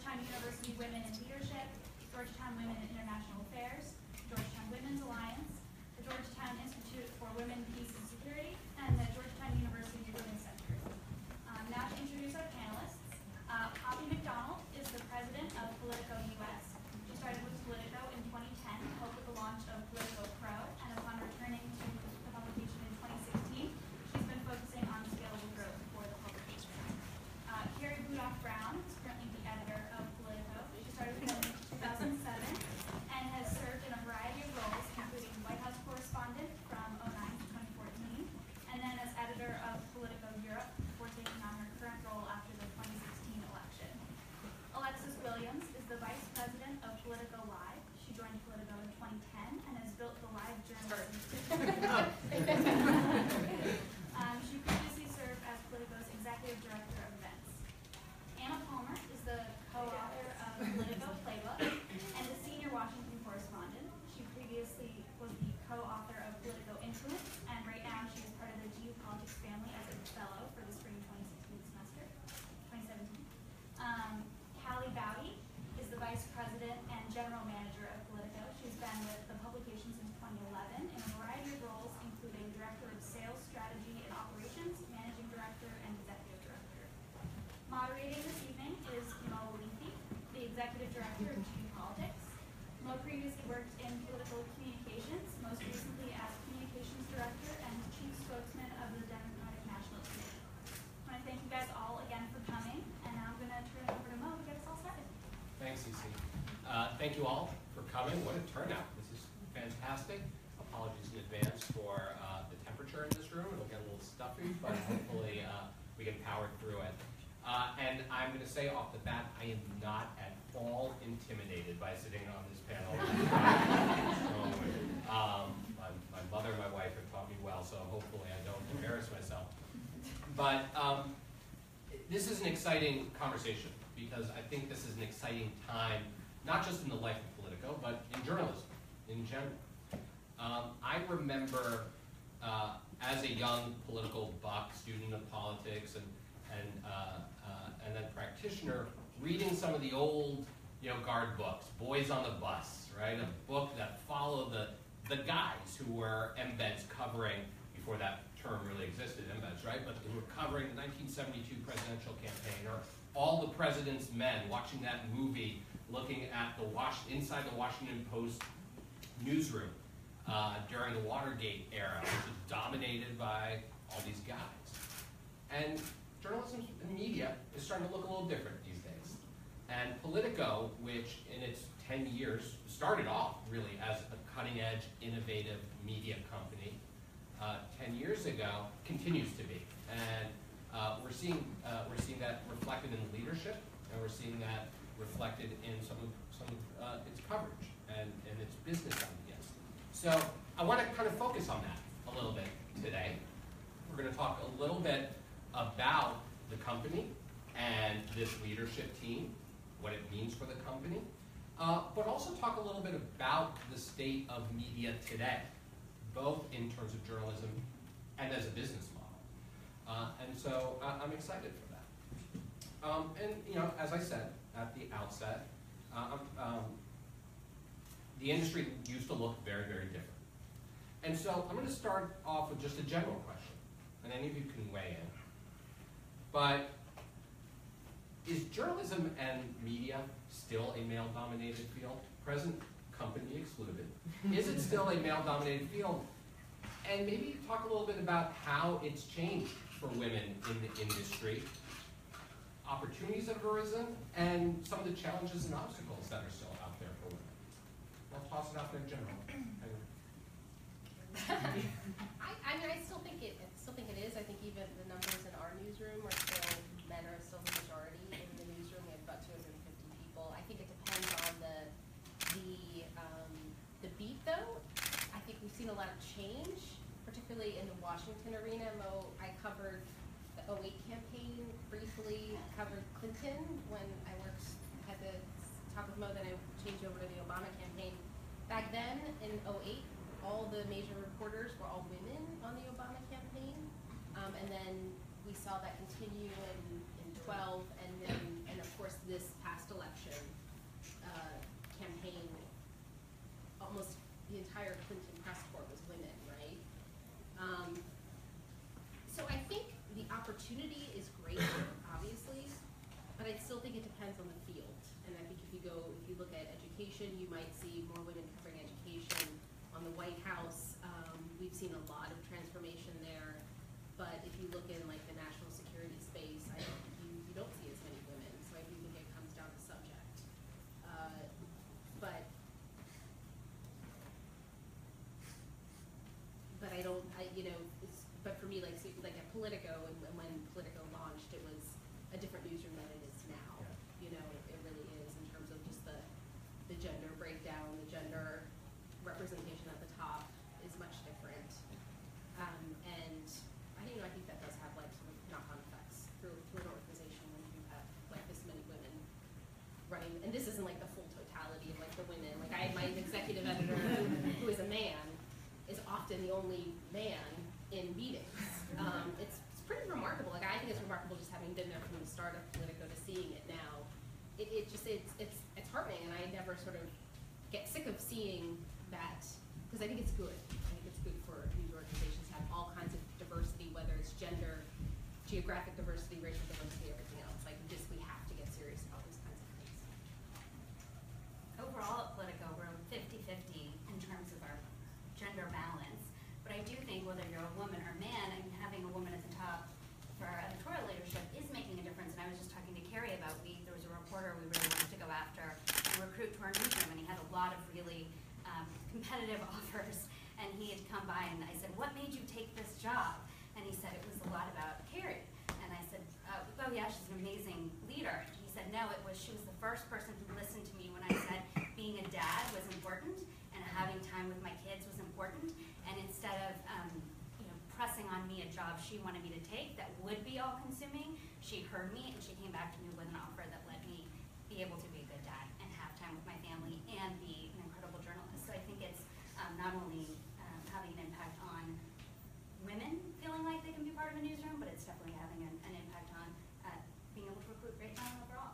Georgetown University Women in Leadership, Georgetown Women in International Affairs, Georgetown Women's Alliance, the Georgetown Institute for Women, Peace, and Security, and the Georgetown University Women's Center. Now to introduce our panelists. Poppy McDonald is the president of Politico US. She started with Politico in 2010, helped with the launch of Politico Pro, and upon returning to the publication in 2016, she's been focusing on scalable growth for the publication. Carrie Budoff-Brown is currently the editor of Politico. She started with them in 2007 and has served in a variety of roles, including White House correspondent from 2009 to 2014, and then as editor of Politico Europe before taking on her current role after the 2016 election. Alexis Williams is the vice president of Politico Live. She joined Politico in 2010 and has built the live journalism. She previously served as Politico's executive director of events. Anna Palmer is the co-author of Politico Playbook and a senior Washington correspondent. She previously was the co-author of Politico Influence, and right now she is part of the geopolitics family as a fellow for the spring 2016 semester, 2017. Callie Bowdy is the vice president and general manager of Politico. She's been with the publication since 2011 in a variety of roles, including director of sales strategy and operations, managing director, and executive director. Moderating this evening is Mo Leafy, the executive director of geopolitics. Mo previously worked in political communications, most recently as communications director and chief spokesman of the Democratic National Committee. I want to thank you guys all again for coming, and now I'm going to turn it over to Mo to get us all started. Thanks, Cece. Thank you all for coming. What a turnout. This is fantastic. Apologies in advance for the temperature in this room. It'll get a little stuffy, but hopefully we can power through it. And I'm going to say off the bat, I am not at all intimidated by sitting on this panel. My mother and my wife have taught me well, so hopefully I don't embarrass myself. But this is an exciting conversation because I think this is an exciting time, not just in the life of Politico, but in journalism in general. I remember as a young political buck, student of politics, and then practitioner, reading some of the old, guard books, Boys on the Bus, right? A book that followed the guys who were embeds covering, before that term really existed, embeds, right? But who were covering the 1972 presidential campaign, or All the President's Men, watching that movie, looking at inside the Washington Post newsroom during the Watergate era, which was dominated by all these guys. And journalism and media is starting to look a little different these days. And Politico, which in its 10 years started off really as a cutting-edge, innovative media company 10 years ago, continues to be. And we're seeing that reflected in leadership, and we're seeing that reflected in some of its coverage and its business ideas. So I want to kind of focus on that a little bit today. We're going to talk a little bit about the company and this leadership team, what it means for the company, but also talk a little bit about the state of media today, both in terms of journalism and as a business model. And so I'm excited for that. And as I said at the outset, the industry used to look very, very different. And so I'm going to start off with just a general question, and any of you can weigh in. But is journalism and media still a male-dominated field? Present company excluded. Is it still a male-dominated field? And maybe talk a little bit about how it's changed for women in the industry, opportunities that have arisen, and some of the challenges and obstacles that are still out there for women. I'll toss it out there in general. I still think it is. I think even the numbers in our newsroom are still, men are still the majority in the newsroom. We have about 250 people. I think it depends on the beat, though. I think we've seen a lot of change, particularly in the Washington arena. I covered the 2008 campaign briefly, covered Clinton when I worked at the top of Mo, then I changed over to the Obama campaign. Back then, in 2008, all the major reporters were all women on the Obama campaign. And then we saw that continue in 2012, and of course this past election campaign, almost the entire Clinton press corps was women, right? So I think the opportunity is great, obviously, but I still think it depends on the field. And I think if you look at education, you might see more women covering education. On the White House, we've seen a lot of transformation there. But if you look in like the national security space, you don't see as many women. So I do think it comes down to subject. But I don't, but for me, like at Politico, and when Politico launched, it was a different newsroom than it is now. Yeah. It really is in terms of just the gender breakdown, the gender representation at the top is much different. And I think that does have like sort of knock-on effects through an organization when you have like this many women running. And this isn't like the full totality of like the women. Like my executive editor, who is a man, is often the only man in meetings. It's pretty remarkable. Like I think it's remarkable just having been there from the start of Politico to seeing it now. It's heartening, and I never sort of get sick of seeing that, because I think it's good. I think it's good for news organizations to have all kinds of diversity, whether it's gender, geographic diversity, racial diversity, everything else. Like we have to get serious about these kinds of things. Overall at Politico, we're 50-50 in terms of our gender balance. But I do think whether you're a woman or man, and having a woman at the top for our editorial leadership is making a difference. And I was just talking to Carrie about there was a reporter we really wanted to go after and recruit to our newsroom, and he had a lot of really competitive offers. And he had come by, and I said, "What made you take this job?" And he said, "It was a lot about Carrie." And I said, "Oh yeah, she's an amazing leader." He said, "No, she was the first person who listened to me when I said being a dad was important and having time with my kids was important. And instead of pressing on me a job she wanted me to take that would be all-consuming, she heard me and she came back to me with an offer that let me be able to be a good dad and have time with my family and be an incredible journalist." So I think it's not only having an impact on women feeling like they can be part of a newsroom, but it's definitely having an impact on being able to recruit great talent overall.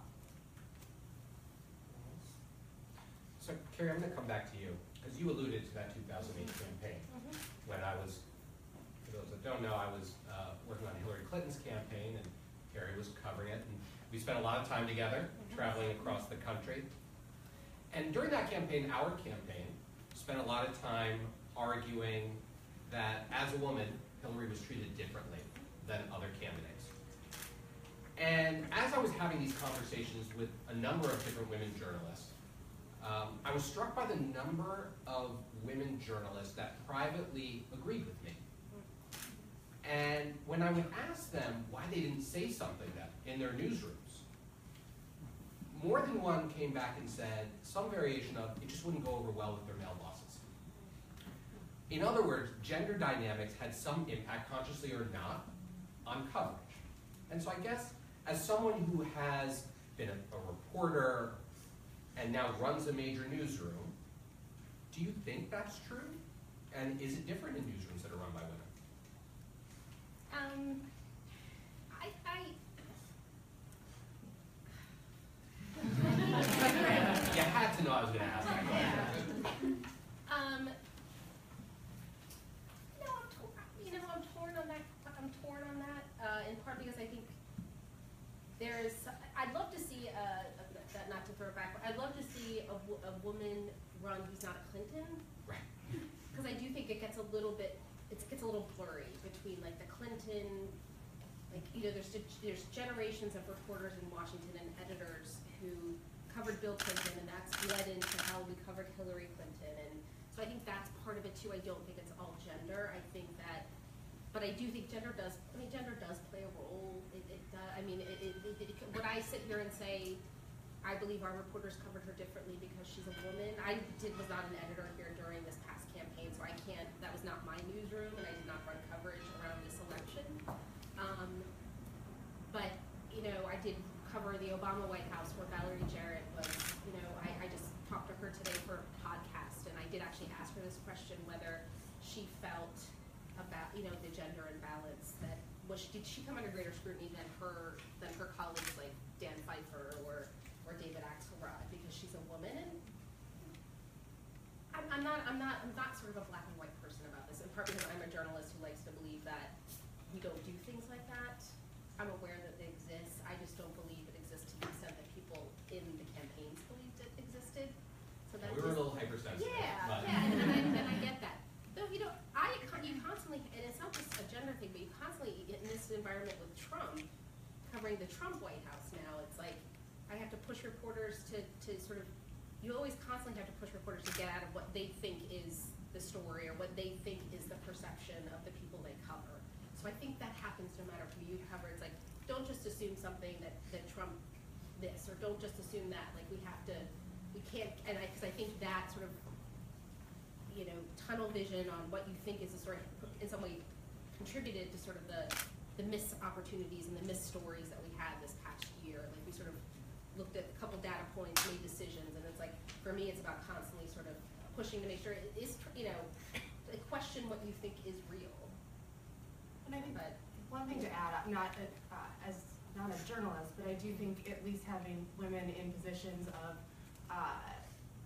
So Carrie, I'm going to come back to you, because you alluded to that 2008 campaign. When I was, for those that don't know, I was working on Hillary Clinton's campaign, and Carrie was covering it, and we spent a lot of time together, traveling across the country. And during that campaign, our campaign, spent a lot of time arguing that as a woman, Hillary was treated differently than other candidates. And as I was having these conversations with a number of different women journalists, I was struck by the number of women journalists that privately agreed with me. And when I would ask them why they didn't say something that in their newsrooms, more than one came back and said some variation of it just wouldn't go over well with their male bosses. In other words, gender dynamics had some impact, consciously or not, on coverage. And so I guess as someone who has been a reporter and now runs a major newsroom, do you think that's true? And is it different in newsrooms that are run by women? You had to know I was going to ask that question. I'm torn on that. In part because I think I'd love to see not to throw it back. I'd love to see a woman run who's not a Clinton. Right. Because I do think it gets a little bit. It gets a little blurry between like the Clinton, there's generations of reporters in Washington and editors who covered Bill Clinton, and that's led into how we covered Hillary Clinton. And so I think that's part of it too. I don't think it's all gender. I think that, but I do think gender does play a role. It does. I mean, when I sit here and say, I believe our reporters covered her differently because she's a woman. I was not an editor here during this past campaign, so I can't, that was not my newsroom, and I did not run coverage around this election. But, I did cover the Obama White House where Valerie Jarrett was, I just talked to her today for a podcast, and I did actually ask her this question, whether she felt about, the gender imbalance that did she come under greater scrutiny than her colleagues like Dan Pfeiffer or David Axelrod because she's a woman? And I'm not sort of a black and white person about this, in part because I'm a journalist who likes to believe that we don't do things like that. I'm aware that they exist. I just don't believe it exists to the extent that people in the campaigns believed it existed. So that we were a little hypersensitive. And I get that. Though you constantly, and it's not just a gender thing, but you constantly in this environment with Trump, covering the Trump White House now, it's like I have to push reporters to sort of, you always constantly have to push reporters to get out of what they think is the story or what they think is the perception of the people they cover. So I think that happens no matter who you cover. It's like, don't just assume something that Trump this, or don't just assume that. Like we can't, and because I think that sort of, tunnel vision on what you think is a story in some way contributed to sort of the missed opportunities and the missed stories that we had this past year. Like we sort of looked at a couple data points, made decisions, and it's like, for me, it's about constantly sort of pushing to make sure it is, question what you think is real. And I think one thing to add, not a journalist, but I do think at least having women in positions of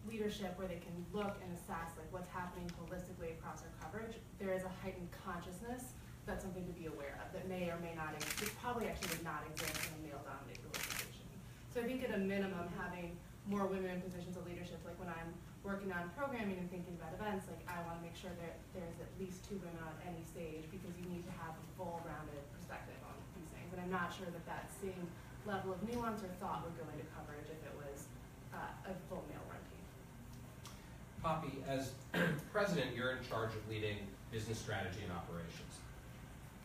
leadership where they can look and assess like what's happening holistically across our coverage, there is a heightened consciousness that's something to be aware of that may or may not exist. It probably actually would not exist in a male-dominated organization. So I think at a minimum, having more women in positions of leadership, like when I'm working on programming and thinking about events, like I want to make sure that there's at least 2 women on any stage because you need to have a full-rounded perspective on these things. And I'm not sure that that same level of nuance or thought would go into coverage if it was a full male-run team. Poppy, as president, you're in charge of leading business strategy and operations.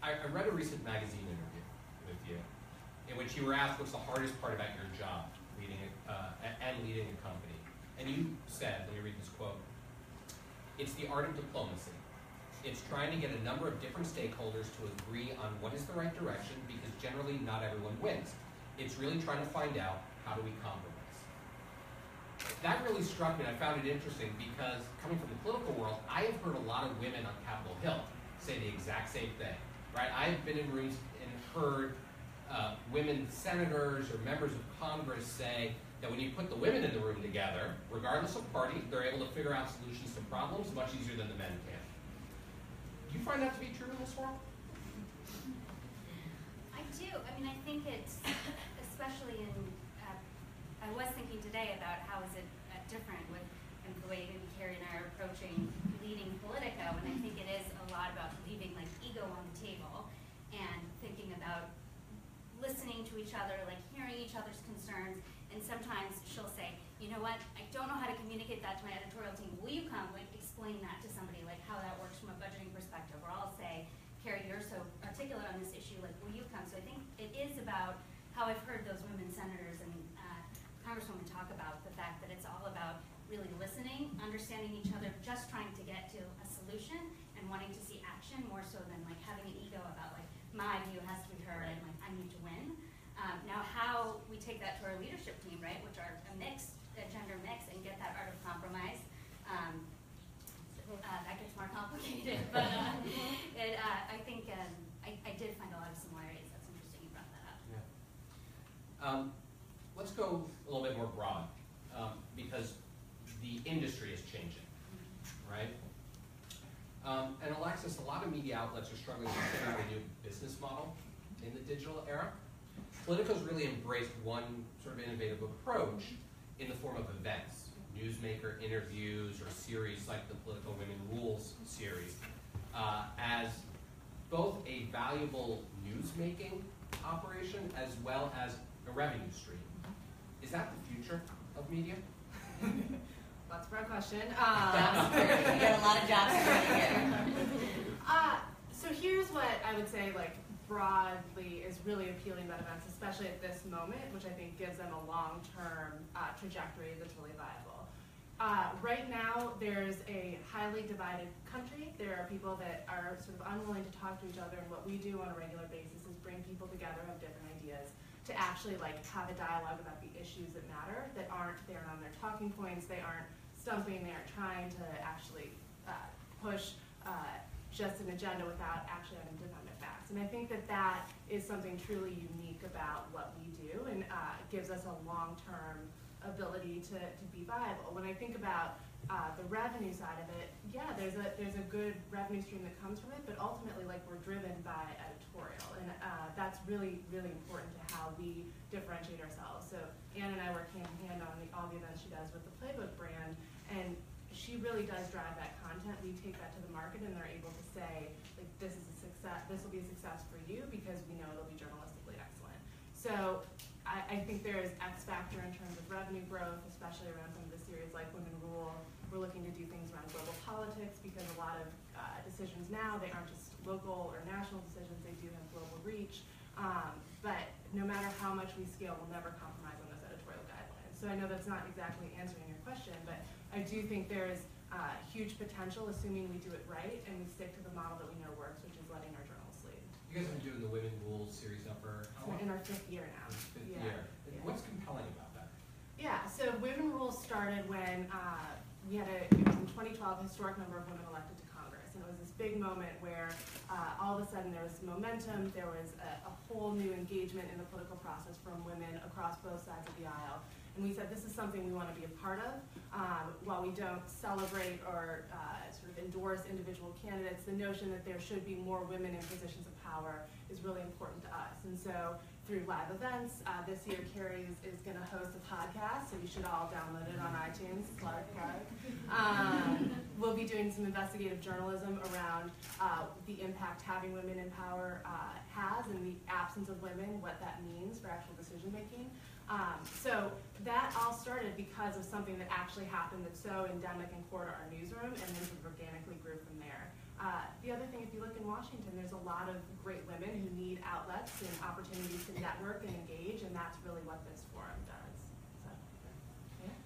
I read a recent magazine interview with you in which you were asked what's the hardest part about your job leading a company. And you said, let me read this quote, "It's the art of diplomacy. It's trying to get a number of different stakeholders to agree on what is the right direction because generally not everyone wins. It's really trying to find out how do we compromise." That really struck me, and I found it interesting because coming from the political world, I have heard a lot of women on Capitol Hill say the exact same thing, right? I've been in rooms and heard women senators or members of Congress say that when you put the women in the room together, regardless of party, they're able to figure out solutions to problems much easier than the men can. Do you find that to be true in this world? I do. I mean, I think it's, especially in, I was thinking today about how is it different with the way maybe Carrie and I are approaching leading Politico, and I think it is a lot about leaving like ego on the table and thinking about listening to each other, like hearing each other's concerns, and sometimes she'll say, you know what, I don't know how to communicate that to my editorial team. Will you come, like, explain that to somebody, like how that works from a budgeting perspective? Or I'll say, Carrie, you're so articulate on this issue, like, will you come? So I think it is about how I've heard those women senators and congresswomen talk about the fact that it's all about really listening, understanding each other, just trying to get to a solution and wanting to see action more so than like having an ego about like my view has to be heard and like I need to win. Now how we take that to our leadership team, right, which are a gender mix, and get that art of compromise, that gets more complicated, but I think I did find a lot of similarities. That's interesting you brought that up. Yeah. Let's go a little bit more broad, because the industry is changing, right? And Alexis, a lot of media outlets are struggling to figure out a new business model in the digital era. Politico's really embraced one sort of innovative approach in the form of events, newsmaker interviews, or series like the Politico Women Rules series, as both a valuable news-making operation as well as a revenue stream. Is that the future of media? That's a broad question. You got a lot of jobs here. So here's what I would say, like, broadly is really appealing about events, especially at this moment, which I think gives them a long-term trajectory that's really viable. Right now, there's a highly divided country. There are people that are sort of unwilling to talk to each other, and what we do on a regular basis is bring people together who have different ideas to actually like have a dialogue about the issues that matter, that aren't there on their talking points, they aren't stumping, they aren't trying to actually push just an agenda without actually having to defend it facts. And I think that that is something truly unique about what we do, and gives us a long-term ability to be viable. When I think about the revenue side of it, yeah, there's a good revenue stream that comes from it, but ultimately, like, we're driven by editorial, and that's really, really important to how we differentiate ourselves. So Ann and I work hand in hand on all the events she does with the Playbook brand, and she really does drive that content. We take that to the market, and they're able to say, like, this is a success. This will be a success for you because we know it'll be journalistically excellent. So I think there is X factor in terms of revenue growth, especially around some of the series like Women Rule. We're looking to do things around global politics because a lot of decisions now, they aren't just local or national decisions, they do have global reach. But no matter how much we scale, we'll never compromise on those editorial guidelines. So I know that's not exactly answering your question, but I do think there is huge potential, assuming we do it right and we stick to the model that we know works, which is letting our journalists lead. You guys have been doing the Women Rules series now for how long? We're in our 5th year now. Fifth Yeah. year. Yeah. What's compelling about that? Yeah, so Women Rules started when we had it was in 2012, a historic number of women elected to Congress. And it was this big moment where all of a sudden there was momentum, there was a whole new engagement in the political process from women across both sides of the aisle. And we said, this is something we want to be a part of. While we don't celebrate or sort of endorse individual candidates, the notion that there should be more women in positions of power is really important to us. And so through live events, this year Carrie is going to host a podcast, so you should all download it on iTunes. Plug. We'll be doing some investigative journalism around the impact having women in power has, and the absence of women, what that means for actual decision making. So that all started because of something that actually happened that's so endemic and core to our newsroom, and then sort of organically grew from there. The other thing, if you look in Washington, there's a lot of great women who need outlets and opportunities to network and engage, and that's really what this forum does. So, yeah.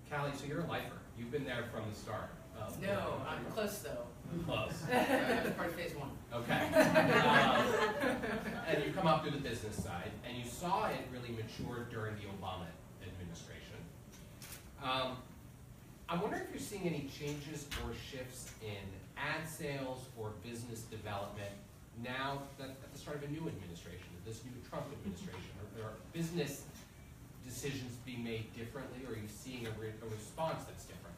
Callie, so you're a lifer. You've been there from the start. No, I'm close though. Close. I was part of phase 1. Okay. And you come up through the business side, and you saw it really mature during the Obama administration. I'm wondering if you're seeing any changes or shifts in ad sales or business development now that at the start of a new administration, this new Trump administration. Are business decisions being made differently, or are you seeing a response that's different?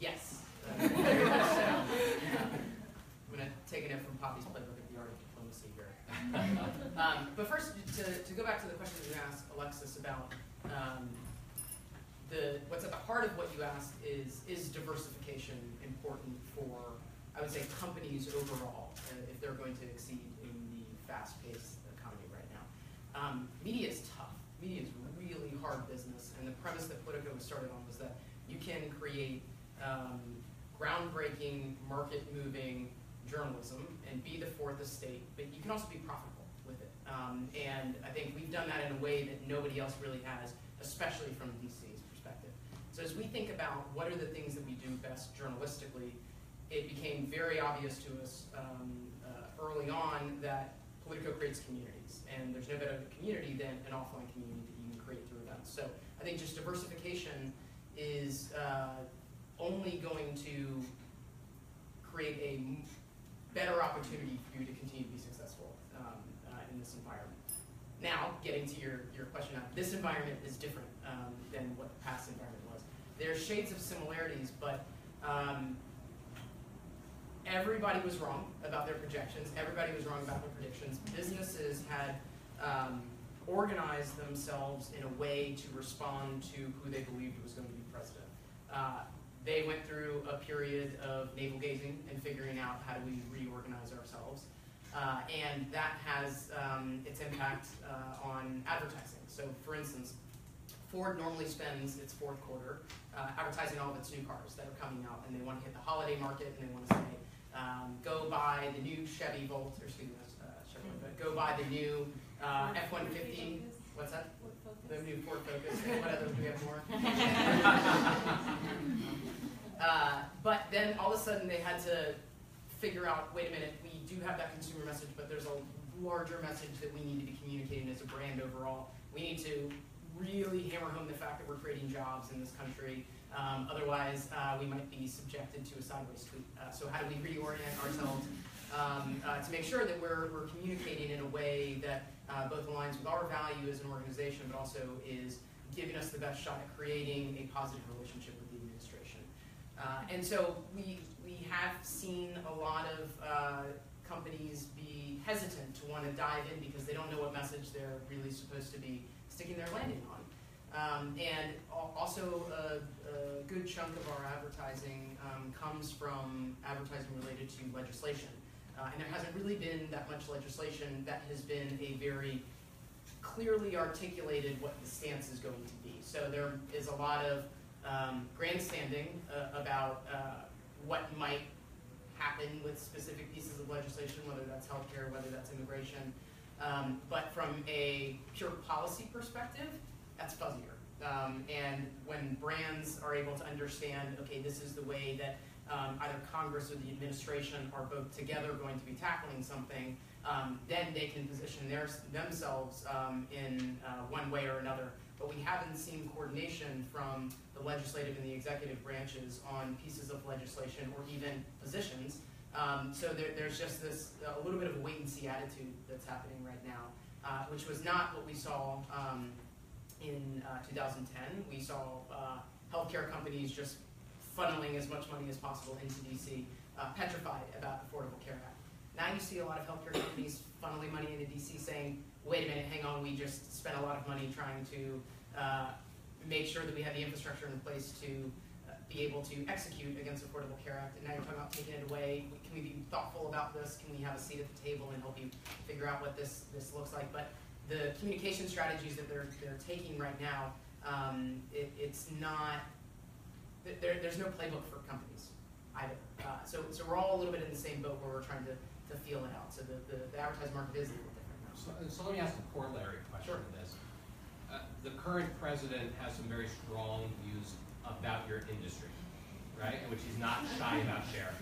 Yes. Very much so. I'm going to take a note from Poppy's playbook of the art of diplomacy here. But first, to go back to the question that you asked, Alexis, about what's at the heart of what you asked is diversification important for, I would say, companies overall, if they're going to exceed in the fast-paced economy right now. Media is tough. Media is really hard business, and the premise that Politico was started on was that you can create groundbreaking, market-moving journalism and be the fourth estate, but you can also be profitable with it. And I think we've done that in a way that nobody else really has, especially from DC's perspective. So as we think about what are the things that we do best journalistically, it became very obvious to us early on that Politico creates communities, and there's no better community than an offline community that you can create through events. So I think just diversification is only going to create a better opportunity for you to continue to be successful in this environment. Now, getting to your question, this environment is different than what the past environment was. There are shades of similarities, but everybody was wrong about their projections. Everybody was wrong about their predictions. Businesses had organized themselves in a way to respond to who they believed was going to be president. They went through a period of navel-gazing and figuring out how do we reorganize ourselves. And that has its impact on advertising. So for instance, Ford normally spends its fourth quarter advertising all of its new cars that are coming out, and they want to hit the holiday market, and they want to say, go buy the new Chevy Volt, or excuse me, Chevrolet, but go buy the new F-150. What's that? The new Ford Focus. What other do we have more? But then all of a sudden they had to figure out, wait a minute, we do have that consumer message, but there's a larger message that we need to be communicating as a brand overall. We need to really hammer home the fact that we're creating jobs in this country. Otherwise, we might be subjected to a sideways tweet. So how do we reorient ourselves to make sure that we're communicating in a way that both aligns with our value as an organization, but also is giving us the best shot at creating a positive relationship with the administration. And so we have seen a lot of companies be hesitant to want to dive in because they don't know what message they're really supposed to be sticking their landing on. And also a good chunk of our advertising comes from advertising related to legislation. And there hasn't really been that much legislation that has been a very clearly articulated what the stance is going to be. So there is a lot of grandstanding about what might happen with specific pieces of legislation, whether that's healthcare, whether that's immigration. But from a pure policy perspective, that's fuzzier. And when brands are able to understand, okay, this is the way that either Congress or the administration are both together going to be tackling something, then they can position themselves in one way or another. But we haven't seen coordination from the legislative and the executive branches on pieces of legislation or even positions. So there's just this a little bit of a wait-and-see attitude that's happening right now, which was not what we saw in 2010. We saw healthcare companies just funneling as much money as possible into DC, petrified about the Affordable Care Act. Now you see a lot of healthcare companies funneling money into DC saying, wait a minute, hang on, we just spent a lot of money trying to make sure that we have the infrastructure in place to be able to execute against the Affordable Care Act, and now you're talking about taking it away. Can we be thoughtful about this? Can we have a seat at the table and help you figure out what this looks like? But the communication strategies that they're taking right now, it's not, there's no playbook for companies either. So we're all a little bit in the same boat where we're trying to feel it out. So the advertising market is a little different now. So let me ask a corollary question to this. The current president has some very strong views about your industry, right? Which he's not shy about sharing.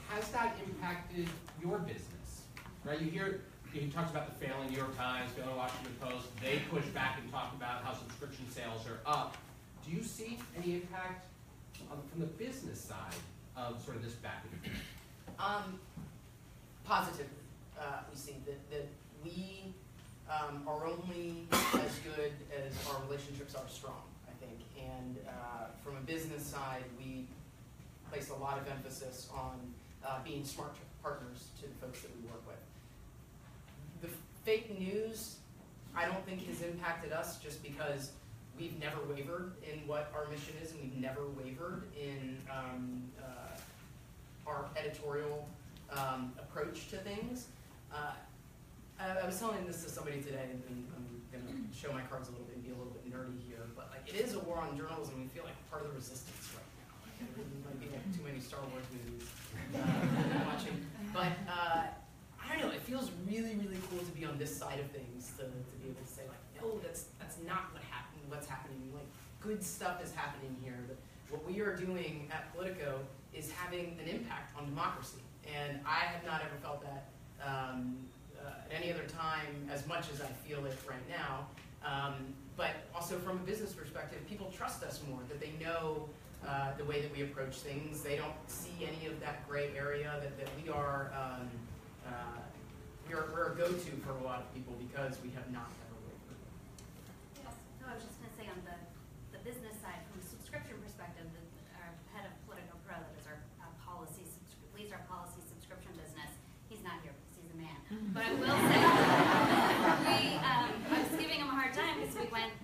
Has that impacted your business, right? You hear, he talks about the failing New York Times, failing Washington Post. They push back and talk about how subscription sales are up. Do you see any impact from the business side of sort of this back and forth? Positively, we see that we are only as good as our relationships are strong, I think. And from a business side, we place a lot of emphasis on being smart partners to the folks that we work with. The fake news, I don't think has impacted us just because we've never wavered in what our mission is, and we've never wavered in our editorial approach to things. I was telling this to somebody today, and I'm going to show my cards a little bit and be a little bit nerdy here, but like it is a war on journalism. We feel like part of the resistance right now. Like, it might be like too many Star Wars movies watching, but I don't know. It feels really, really cool to be on this side of things, to be able to say like, no, that's not what happened. What's happening? Like good stuff is happening here. But what we are doing at Politico is having an impact on democracy, and I have not ever felt that. Any other time as much as I feel it right now. But also from a business perspective, people trust us more, that they know the way that we approach things. They don't see any of that gray area, that we are, we're a go-to for a lot of people because we have not ever wavered. Yes. No, I was just going to say on the business side, from a subscription perspective, our head of Politico Pro, that is our leads our policy subscription business. He's not here because he's a man. But I will say, I was giving him a hard time because we went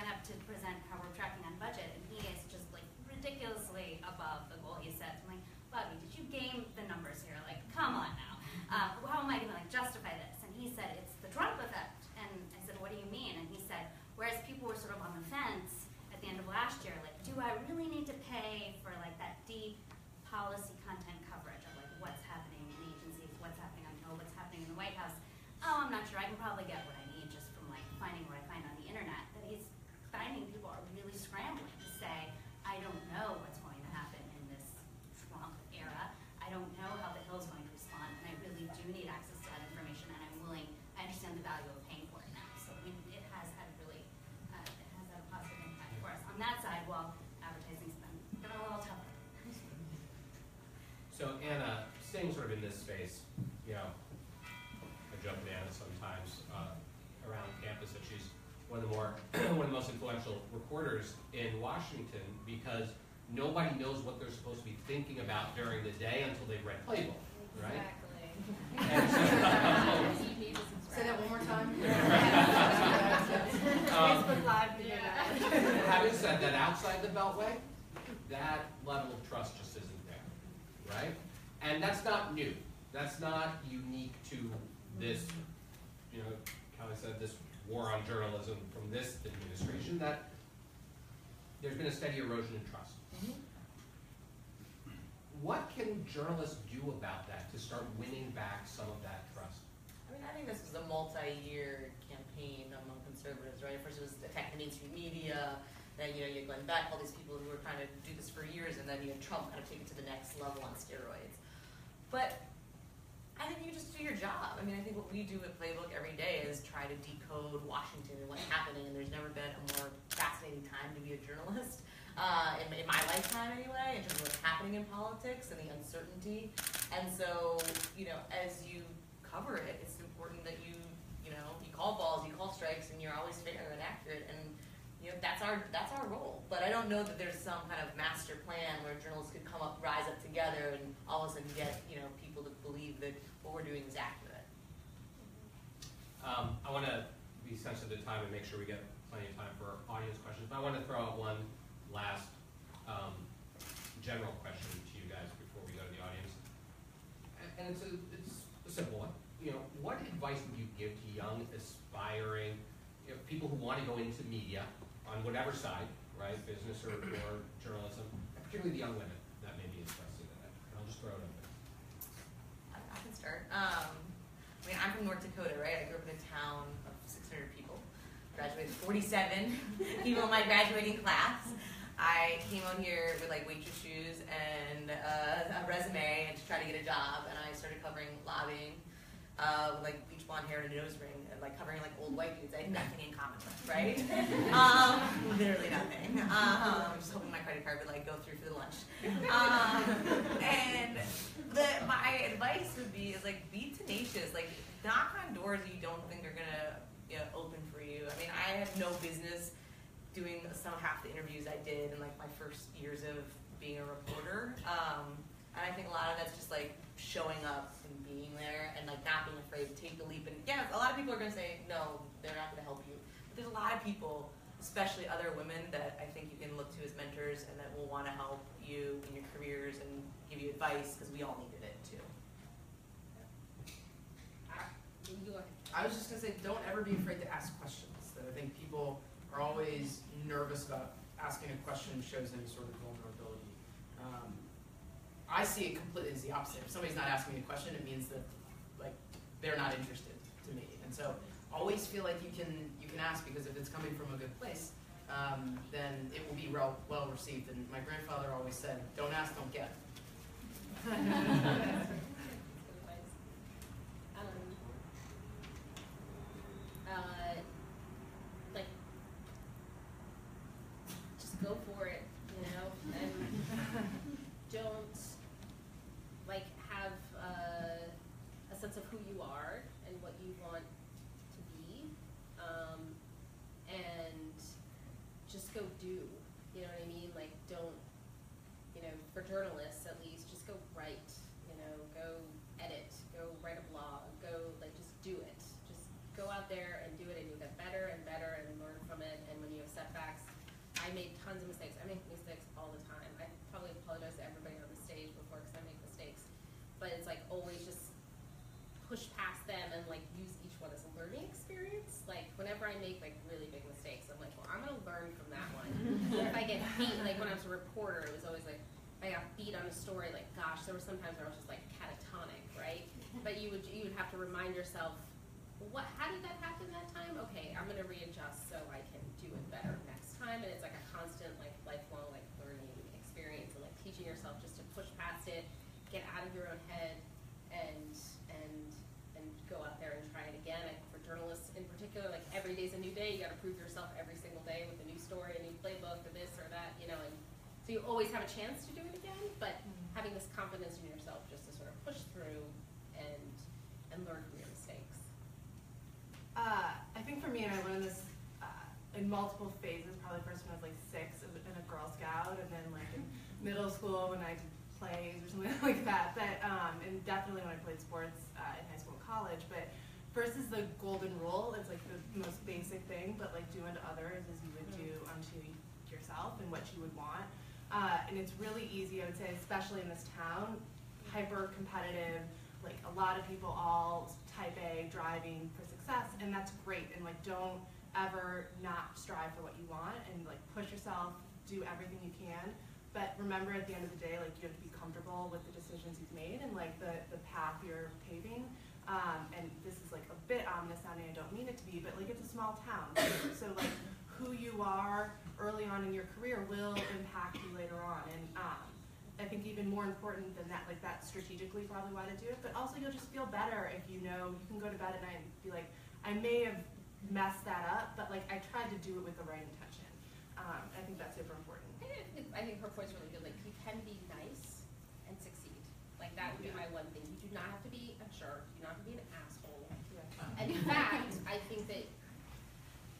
up to present how we're tracking on budget, and he is just like ridiculously above the goal he set. I'm like, Bobby, did you game the numbers here? Like, come on now. How am I going to like justify this? And he said, it's the Trump effect. And I said, what do you mean? And he said, whereas people were sort of on the fence at the end of last year, like, do I really need to pay for like that deep policy content coverage of like what's happening in agencies, what's happening on Hill, what's happening in the White House? Oh, I'm not sure. I can probably get what I need just from like finding what I find on the internet. That he's finding people are really scrambling to say, I don't know what's going to happen in this being sort of in this space, you know, I joke with Anna sometimes around campus that she's one of the most influential reporters in Washington, because nobody knows what they're supposed to be thinking about during the day until they've read Playbook, right? Exactly. And so, You need to subscribe. Say that one more time. Um, Facebook Live. Yeah. having said that, outside the Beltway, that level of trust just isn't there, right? And that's not new. That's not unique to this, you know, Kelly said, this war on journalism from this administration, that there's been a steady erosion in trust. What can journalists do about that to start winning back some of that trust? I mean, I think this was a multi-year campaign among conservatives, right? First it was attack the mainstream media, then you had Glenn Beck, all these people who were trying to do this for years, and then you had Trump kind of take it to the next level on steroids. But I think you just do your job. I mean, I think what we do at Playbook every day is try to decode Washington and what's happening, and there's never been a more fascinating time to be a journalist, in my lifetime anyway, in terms of what's happening in politics and the uncertainty. And so, as you cover it, it's important that you call balls, you call strikes, and you're always fair and accurate, and that's our role. But I don't know that there's some kind of master plan where journalists could rise up together and all of a sudden get people to believe that what we're doing is accurate. I want to be sensitive to time and make sure we get plenty of time for audience questions. But I want to throw out one last general question to you guys before we go to the audience, and it's a simple one. What advice would you give to young, aspiring, people who want to go into media on whatever side, right, business or journalism, and particularly the young women that may be interested in it? I'll just throw it up there. I can start. I'm from North Dakota, right? I grew up in a town of 600 people. Graduated 47 people in my graduating class. I came out here with waitress shoes and a resume and to try to get a job, and I started covering lobbying with bleach blonde hair and a nose ring, and covering old white dudes I had nothing in common with, right? Literally nothing. I'm just hoping my credit card would go through for the lunch. And my advice would be be tenacious. Knock on doors that you don't think are gonna open for you. I mean, I had no business doing half the interviews I did in my first years of being a reporter. And I think a lot of that's just showing up and being there and not being afraid to take the leap. And yeah, a lot of people are gonna say no, they're not gonna help you. But there's a lot of people, especially other women, that I think you can look to as mentors and that will want to help you in your careers and give you advice, because we all needed it too. I was just going to say, don't ever be afraid to ask questions. That I think people are always nervous about asking a question shows any sort of vulnerability. I see it completely as the opposite. If somebody's not asking me a question, it means that they're not interested to me. And so always feel like you can ask, because if it's coming from a good place, then it will be well received. And my grandfather always said, don't ask, don't get. Just go for it, and don't have a sense of who you are and what you want to be, and just go do. You know what I mean? Don't, for journalists at least, just go write. Go edit. Go write a blog. Go just do it. Just go out there and do it, and you'll get better and better and learn from it. And when you have setbacks, I made tons of mistakes. I make mistakes all the time. I probably apologize to everybody on the stage before, because I make mistakes. But it's always just push past them and use each one as a learning experience. Whenever I make really big mistakes, I'm well, I'm gonna learn from that one. If I get beat, when I was a reporter, it was always I got beat on a story, gosh, there were some times where I was just catatonic, right? But you would have to remind yourself, how did that happen that time? Okay, I'm gonna readjust so I can do it better next time. And it's a constant lifelong learning experience, and teaching yourself just to push past it, get out of your own head, and go out there and try it again. I think for journalists in particular, every day's a new day. You got to prove yourself every single day with a new story, a new playbook, or this or that, and so you always have a chance to do it again. But having this confidence in yourself just to sort of push through and learn from your mistakes? I think for me, and I learned this in multiple phases, probably first when I was like 6 in a Girl Scout, and then like in middle school when I did plays or something like that, and definitely when I played sports in high school and college. But first is the golden rule. It's like the most basic thing, but like do unto others as you would do unto yourself and what you would want. And it's really easy, I would say, especially in this town, hyper competitive, like a lot of people all type A, driving for success, and that's great. And like don't ever not strive for what you want, and like push yourself, do everything you can. But remember, at the end of the day, like you have to be comfortable with the decisions you've made and like the path you're paving. And this is like a bit ominous sounding, I don't mean it to be, but like it's a small town. So like who you are early on in your career will impact you later on. And I think even more important than that, like that's strategically probably why to do it, but also you'll just feel better if you know you can go to bed at night and be like, I may have messed that up, but like I tried to do it with the right intention. I think that's super important. I think her point's really good. Like, you can be nice and succeed. Like, that would be my one thing. You do not have to be a jerk. You do not have to be an asshole. Yeah. And in fact, I think that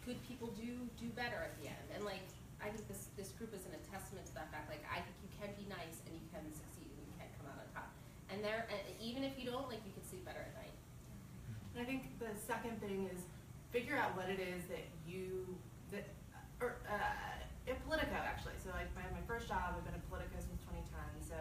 good people do better at the end. And like, I think this group is a testament to that fact. Like, I think you can be nice and you can succeed and you can come out on top. And even if you don't, like, you can sleep better at night. And I think the second thing is figure out what it is that in Politico actually. So like my first job, I've been at Politico since 2010. So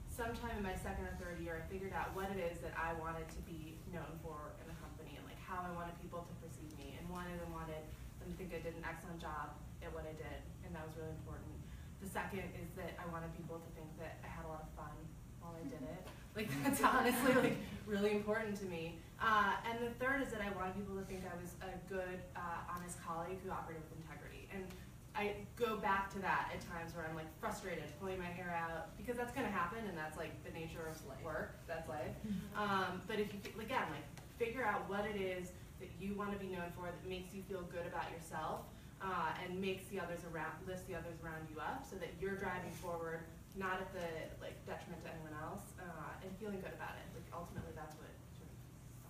sometime in my second or third year, I figured out what it is that I wanted to be known for in the company and like how I wanted people to perceive me, and wanted them to think I did an excellent job at what I did, and that was really important. The second is that I wanted people to think that I had a lot of fun while I did it. Like that's honestly like really important to me. And the third is that I wanted people to think I was a good, honest colleague who operated with integrity. And I go back to that at times where I'm like frustrated, pulling my hair out, because that's going to happen, and that's like the nature of work. That's life. But if you again like figure out what it is that you want to be known for, that makes you feel good about yourself, and makes lifts the others around you up, so that you're driving forward, not at the like detriment to anyone else, and feeling good about it. Like ultimately, that's what sort of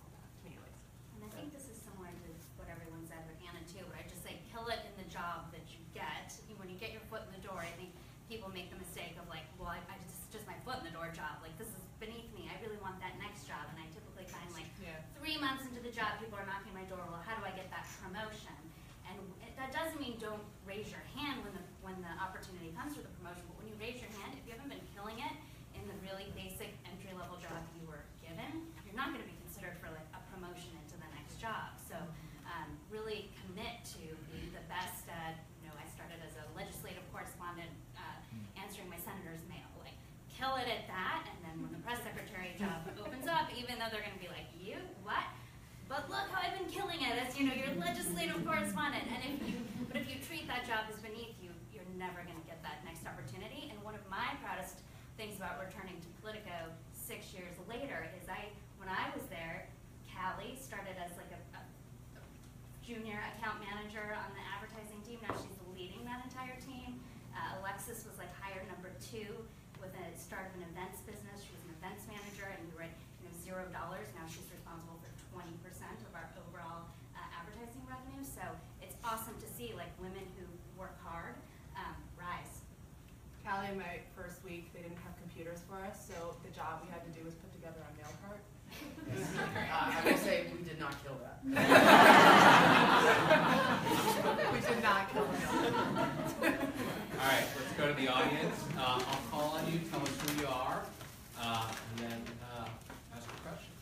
all that to me at least. And I think this is similar to what everyone said with Anna too, but I just say kill it in the job that you get. When you get your foot in the door, I think people make the mistake of like, well, it's just my foot in the door job. Like this is beneath me. I really want that next job, and I typically find like 3 months into the job, people are knocking my door. Well, how do I get that promotion? And that doesn't mean don't raise your hand when the opportunity comes for the promotion, but when you raise your hand, if you haven't been killing it in the really basic entry-level job you were given, you're not going to be considered for like a promotion into the next job. So really commit to being the best at, I started as a legislative correspondent answering my senator's mail. Like, kill it at that, and then when the press secretary job opens up, even though they're going to be like, you, what? But look how I've been killing it as, your legislative correspondent. And if you treat that job as beneath you, you're never going to get that next opportunity. And one of my proudest things about returning to Politico 6 years later is when I was there, Callie started as like a junior account manager on the advertising team. Now she's leading that entire team. Alexis was like hired number 2 with a start of an events business. She was an events manager, and we were at $0. Now she's responsible for 20% of our overall advertising revenue. So it's awesome to see like women who work hard rise. Callie, in my first week, they didn't have computers for us, so the job we had to do was put together a mail cart. I will say we did not kill that. We did not kill the mail cart. All right, let's go to the audience. I'll call on you, tell us who you are, and then ask a question.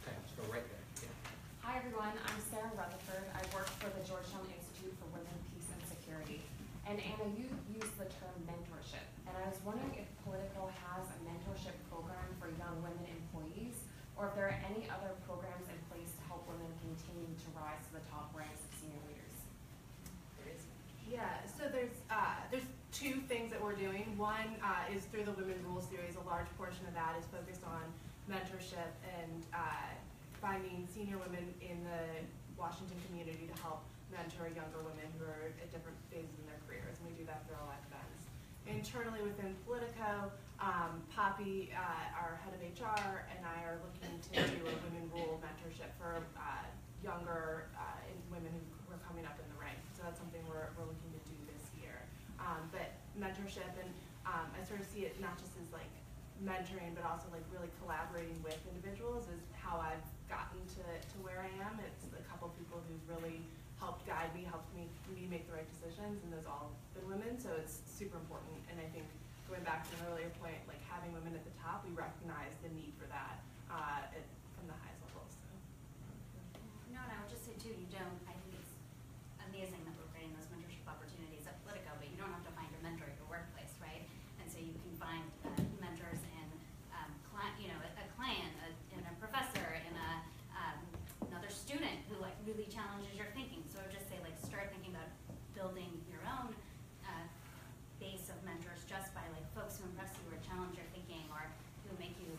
Okay, let's go right there. Yeah. Hi everyone, I'm Sarah Rutherford. I work for the Georgetown Institute for Women, Peace, and Security. And Anna, you used the term mentorship. And I was wondering if Politico has a mentorship program for young women employees, or if there are any other programs in place to help women continue to rise to the top ranks of senior leaders. Yeah, so there's 2 things that we're doing. One is through the Women Rule series. A large portion of that is focused on mentorship and finding senior women in the Washington community to help mentor younger women who are at different phases in their careers, and we do that through our life events. internally within Politico, Poppy, our head of HR, and I are looking to do a women rule mentorship for younger women who are coming up in the ranks. So that's something we're looking to do this year. But mentorship, and I sort of see it not just as like mentoring, but also like really collaborating with individuals is how I've gotten to where I am. It's a couple people who've really helped guide me, helped me make the right decisions, and those all been women, so it's super important. And I think going back to an earlier point, like having women at the top, we recognize the need for that from the highest levels. So. No, and I would just say too, I think it's amazing that we're creating those mentorship opportunities at Politico, but you don't have to find your mentor at your workplace, right? And so you can find mentors in a client, in a professor, in another student who like really challenges your thinking. So I would just say like start thinking about building your own base of mentors just by like folks who impress you or challenge your thinking or who make you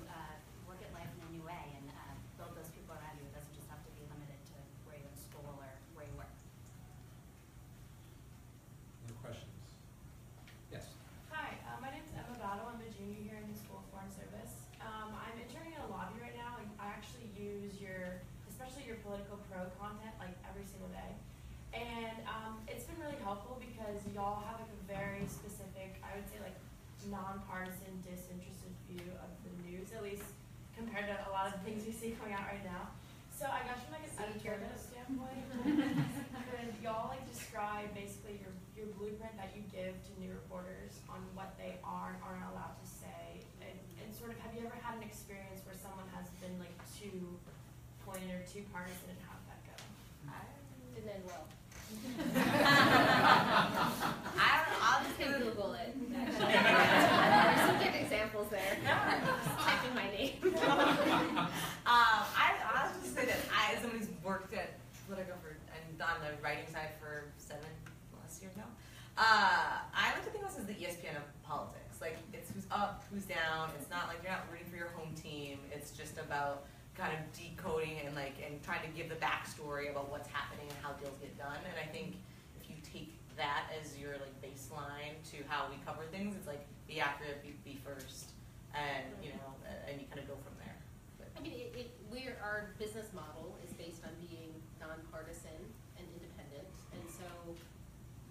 look at life in a new way, and build those people around you. It doesn't just have to be limited to where you go to school or where you work. Other questions? Yes. Hi, my name's Emma Gatto. I'm a junior here in the School of Foreign Service. I'm interning in a lobby right now, and I actually use especially your Politico Pro content, like every single day. And it's been really helpful because y'all have like a very specific, I would say like nonpartisan, disinterested view of the news, at least compared to a lot of things we see coming out right now. So I guess from like an editorial standpoint, could y'all like describe basically your blueprint that you give to new reporters on what they are and aren't allowed to say, and sort of have you ever had an experience where someone has been like too pointed or too partisan, and how did that go? Did end well. I'll just You can Google it. There's some good examples there. Just typing my name. I'll just say that as someone who's worked at Politico and on the writing side for 7+ years now, I like to think of this as the ESPN of politics. Like, it's who's up, who's down. It's not like you're not rooting for your home team. It's just about kind of decoding and trying to give the backstory about what's happening and how deals get done. And I think if you take that as your like baseline to how we cover things, it's like be accurate, be first, and and you kind of go from there. But. I mean, our business model is based on being nonpartisan and independent, and so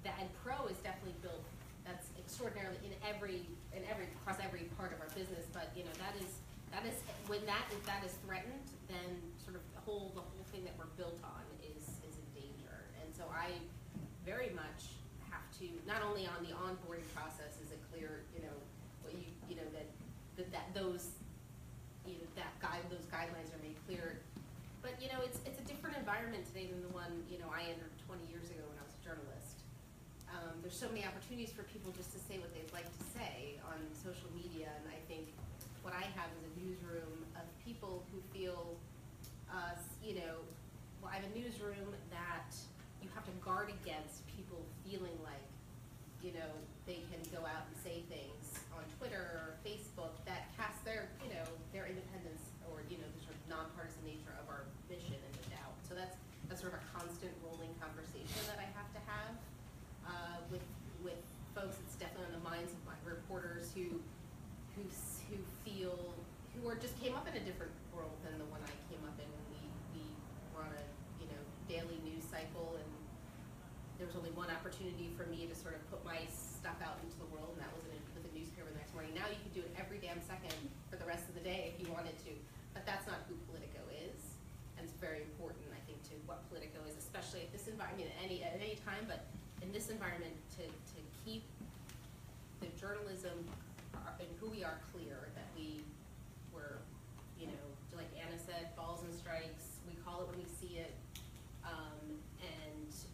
that, and Pro is definitely built. That's extraordinarily across every part of our business. But that is when if that is threatened, then sort of the whole thing that we're built on is in danger. And so I very much have to, not only on the onboarding process is it clear, those guidelines are made clear, but it's a different environment today than the one I entered 20 years ago when I was a journalist. There's so many opportunities for people just to say what they'd like to say on social media, and I think what I have is a newsroom of people who feel, well, I have a newsroom that you have to guard against people feeling like, they can go out and say things on Twitter or Facebook that cast their independence or, the sort of nonpartisan nature of our mission into doubt. So that's sort of a constant rolling conversation that I have to have with folks. It's definitely on the minds of my reporters who just came up in a different world than the one I came up in when we were on a daily news cycle, and there was only one opportunity for me to sort of put my stuff out into the world, and that was with a newspaper the next morning. Now you can do it every damn second for the rest of the day if you wanted to, but that's not who Politico is, and it's very important, I think, to what Politico is, especially at this environment, at any time, but in this environment, to keep the journalism and who we are clear, that we're, like Anna said, balls and strikes, we call it when we see it,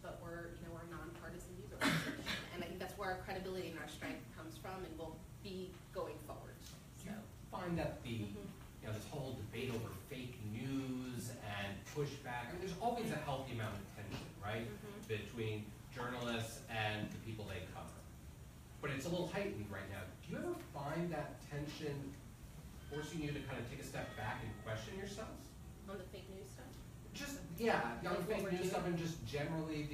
but we're a nonpartisan news organization, and I think that's where our credibility and our strength comes from, and will be going forward. Do you find that this whole debate over fake news and pushback, there's always a healthy amount of tension, right, between journalists and the people they cover, but it's a little heightened right now. Do you ever find that tension forcing you to kind of take a step back and question yourselves? On the fake news stuff? Just, on the fake news stuff, and just generally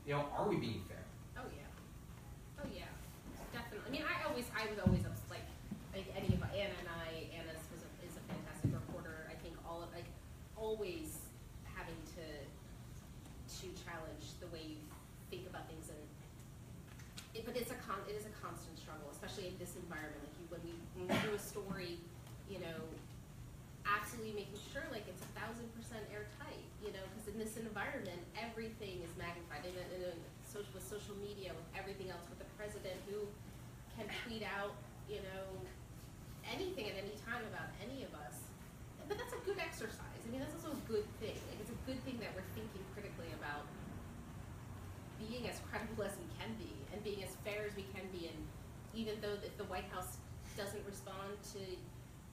are we being fair? Oh yeah, definitely. I mean, I was always like any of Anna and I. Anna is a fantastic reporter. I think always having to challenge the way you think about things, but it is a constant struggle, especially in this environment. Like when we do a story, absolutely making sure like it's 1,000% airtight, because in this environment everything is magnified. With social media, with everything else, with the president who can tweet out, anything at any time about any of us. But that's a good exercise. I mean, that's also a good thing. Like, it's a good thing that we're thinking critically about being as credible as we can be and being as fair as we can be. And even though if the White House doesn't respond to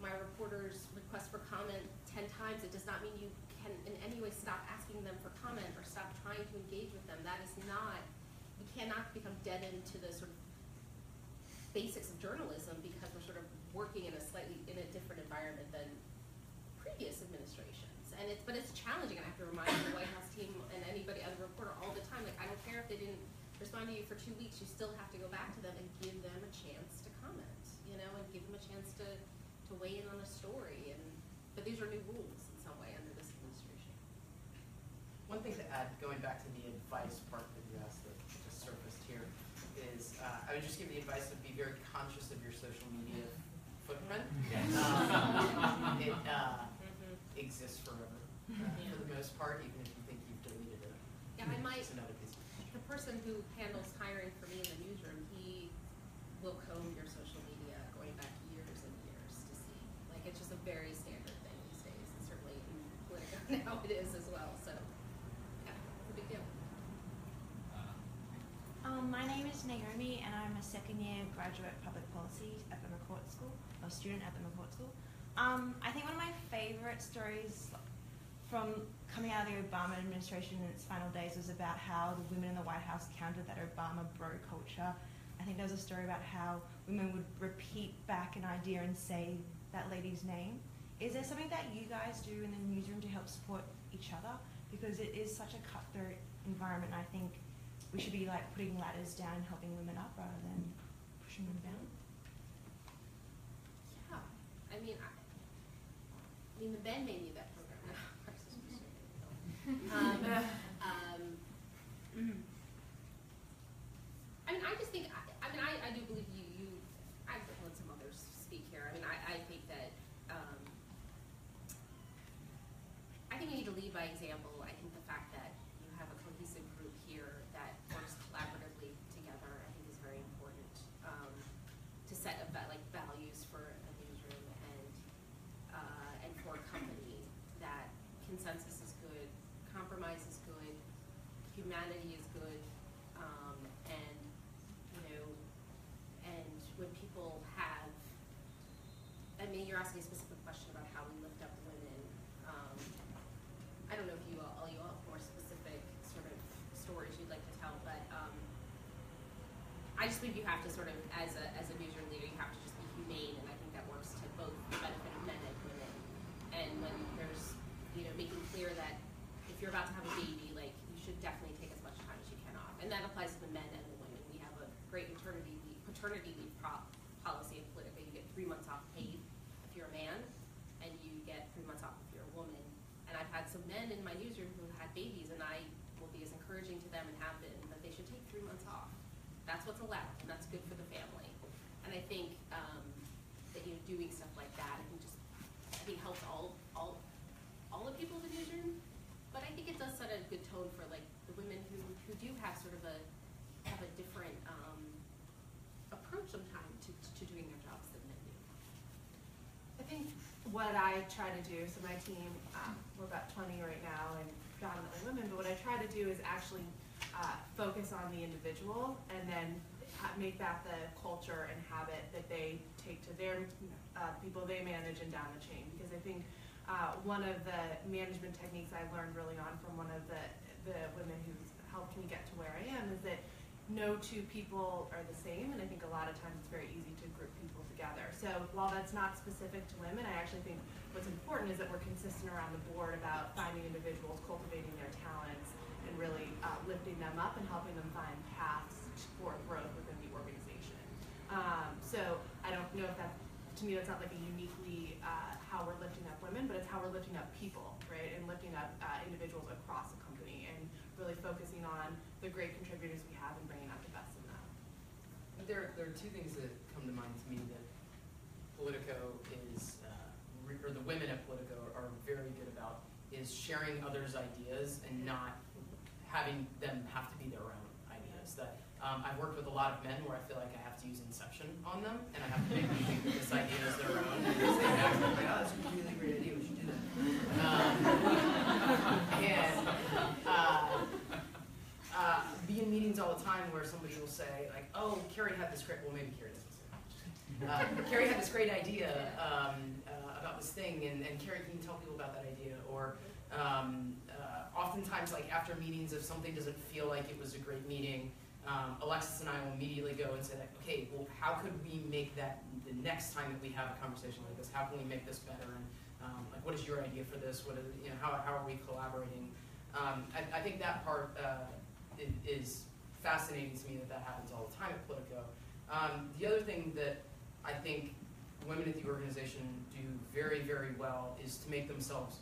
my reporter's request for comment 10 times, it does not mean you can in any way stop asking them for comment or stop trying to engage with them. That is not, we cannot become dead into the sort of basics of journalism because we're sort of working in a different environment than previous administrations. But it's challenging, and I have to remind the White House team and anybody, other reporter all the time, like, I don't care if they didn't respond to you for 2 weeks, you still have to go back to them and give them a chance to comment, and give them a chance to weigh in on a story. But these are new rules in some way under this administration. One thing to add, going back to the advice part that you asked that just surfaced here, is I would just give the advice to be very conscious of your social media footprint. It exists forever, for the most part, even if you think you've deleted it. Yeah, It's another piece. The person who handles hiring for me in the newsroom, he will comb your social media going back years and years to see. Like, it's just a very standard thing these days, and certainly in Politico now it is as well. So, yeah, it's a big deal. My name is Naomi, and I'm a second-year graduate public policy at the McCourt School, or student at the McCourt School. I think one of my favorite stories from coming out of the Obama administration in its final days was about how the women in the White House countered that Obama bro culture. I think there was a story about how women would repeat back an idea and say that lady's name. Is there something that you guys do in the newsroom to help support each other? Because it is such a cutthroat environment, and I think we should be like putting ladders down and helping women up rather than pushing them down. Yeah, I mean, the Ben may need that program now. I mean, I just think, I do believe I've let some others speak here. I mean, I think that, I think we need to lead by example. I think the fact that you have a cohesive group here that works collaboratively together, I think is very important, to set values for a newsroom and for a company, that consensus is good, compromise is good, humanity is good, and when people have, I mean, you're asking a specific question about how we lift up women. I don't know if you all have more specific sort of stories you'd like to tell, but I just believe you have to sort of, as a newsroom leader, you have to just be humane, and I think that works to both the benefit of men and women. And when there's, making clear that if you're about to have a baby, like, you should definitely take as much time as you can off. And that applies to the men and the women. We have a great paternity leave policy in Politico. You get 3 months off paid if you're a man, and you get 3 months off if you're a woman. And I've had some men in my newsroom who had babies, and I will be as encouraging to them and have been that they should take 3 months off. That's what's allowed, and that's good for the family. And I think that doing stuff like that, I think helps all the people in the newsroom. But I think it does set a good tone for like the women who do have sort of a different approach sometimes to doing their jobs than men do. I think what I try to do, so my team, we're about 20 right now and predominantly women, but what I try to do is actually focus on the individual and then make that the culture and habit that they take to their people they manage and down the chain. Because I think one of the management techniques I learned early on from one of the women who's helped me get to where I am is that no two people are the same, and I think a lot of times it's very easy to group people together. So while that's not specific to women, I actually think what's important is that we're consistent around the board about finding individuals, cultivating their talents, and really lifting them up and helping them find paths for growth within the organization. So I don't know if that, to me, that's not like a uniquely how we're lifting up women, but it's how we're lifting up people, right? And lifting up individuals across the company and really focusing on the great contributors we have and bringing out the best in them. There are two things that come to mind to me that Politico is, or the women at Politico are very good about, is sharing others' ideas and not having them have to be their own ideas. That I've worked with a lot of men where I feel like I have to use Inception on them, and I have to make them think that this idea is their own. And they say back to me, oh, that's a really great idea, we should do that. Be in meetings all the time where somebody will say, like, oh, Carrie had this great, well, maybe Carrie doesn't say that. Carrie had this great idea about this thing, and Carrie, can you tell people about that idea? Or oftentimes, like after meetings, if something doesn't feel like it was a great meeting, Alexis and I will immediately go and say, like, okay, well, how could we make that the next time that we have a conversation like this? How can we make this better? And like, what is your idea for this? What is, you know, how are we collaborating? I think that part is fascinating to me that happens all the time at Politico. The other thing that I think women at the organization do very, very well is to make themselves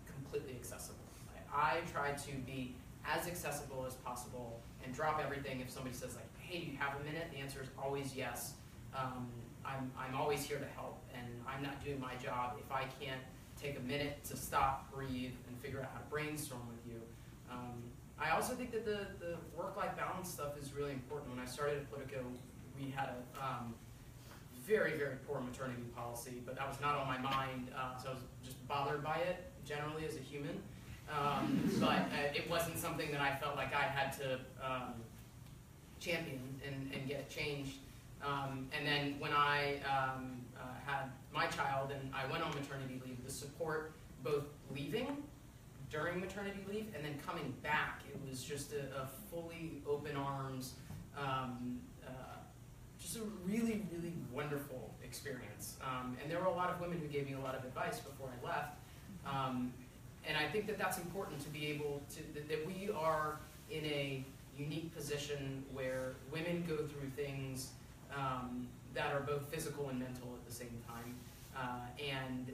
completely accessible. I try to be as accessible as possible and drop everything if somebody says, like, hey, do you have a minute? The answer is always yes. I'm always here to help, and I'm not doing my job if I can't take a minute to stop, breathe, and figure out how to brainstorm with you. I also think that the work-life balance stuff is really important. When I started at Politico, we had a very, very poor maternity policy, but that was not on my mind, so I was just bothered by it, generally as a human. But it wasn't something that I felt like I had to champion and get changed. And then when I had my child and I went on maternity leave, the support both leaving during maternity leave and then coming back, it was just a fully open arms, just a really, really wonderful experience. And there were a lot of women who gave me a lot of advice before I left. And I think that that's important to be able to, that we are in a unique position where women go through things that are both physical and mental at the same time, and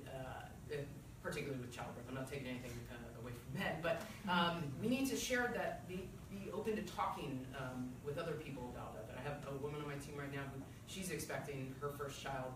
particularly with childbirth. I'm not taking anything away from men, but we need to share that, be open to talking with other people about that. I have a woman on my team right now who she's expecting her first child,